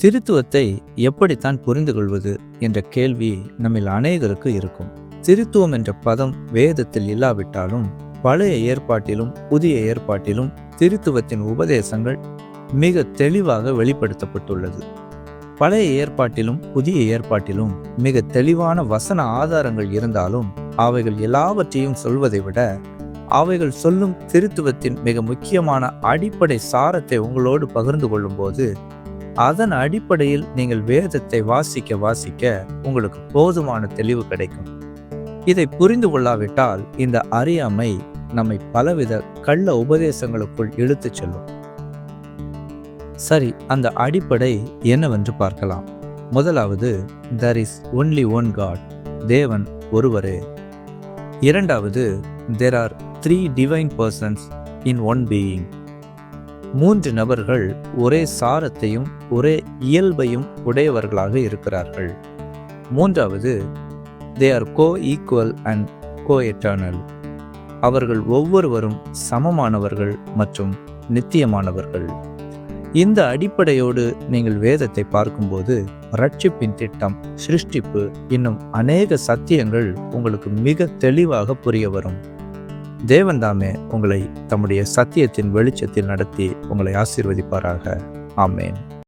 திருத்துவத்தை எப்படித்தான் புரிந்து கொள்வது என்ற கேள்வி நம்மில் அநேகருக்கு இருக்கும். திருத்துவம் என்ற பதம் வேதத்தில் இல்லாவிட்டாலும் பழைய ஏற்பாட்டிலும் புதிய ஏற்பாட்டிலும் திருத்துவத்தின் உபதேசங்கள் மிக தெளிவாக வெளிப்படுத்தப்பட்டுள்ளது. பழைய ஏற்பாட்டிலும் புதிய ஏற்பாட்டிலும் மிக தெளிவான வசன ஆதாரங்கள் இருந்தாலும் அவைகள் எல்லாவற்றையும் சொல்வதை விட அவைகள் சொல்லும் திருத்துவத்தின் மிக முக்கியமான அடிப்படை சாரத்தை உங்களோடு பகிர்ந்து கொள்ளும் போது அதன் அடிப்படையில் நீங்கள் வேதத்தை வாசிக்க வாசிக்க உங்களுக்கு போதுமான தெளிவு கிடைக்கும். இதை புரிந்து கொள்ளாவிட்டால் இந்த அறியாமை நம்மை பலவித கள்ள உபதேசங்களுக்குள் இழுத்துச் செல்லும். சரி, அந்த அடிப்படை என்னவென்று பார்க்கலாம். முதலாவது, there is only one God, தேவன் ஒருவரே. இரண்டாவது, there are 3 divine persons in one being, 3 நபர்கள் ஒரே சாரத்தையும் ஒரே இயல்பையும் உடையவர்களாக இருக்கிறார்கள். மூன்றாவது, they are co-equal and co-eternal, அவர்கள் ஒவ்வொருவரும் சமமானவர்கள் மற்றும் நித்தியமானவர்கள். இந்த அடிப்படையோடு நீங்கள் வேதத்தை பார்க்கும்போது ரட்சிப்பின் திட்டம், சிருஷ்டிப்பு, இன்னும் அநேக சத்தியங்கள் உங்களுக்கு மிக தெளிவாக புரிய வரும். தேவன் தாமே உங்களை தம்முடைய சத்தியத்தின் வெளிச்சத்தில் நடத்தி உங்களை ஆசீர்வதிப்பாராக. ஆமேன்.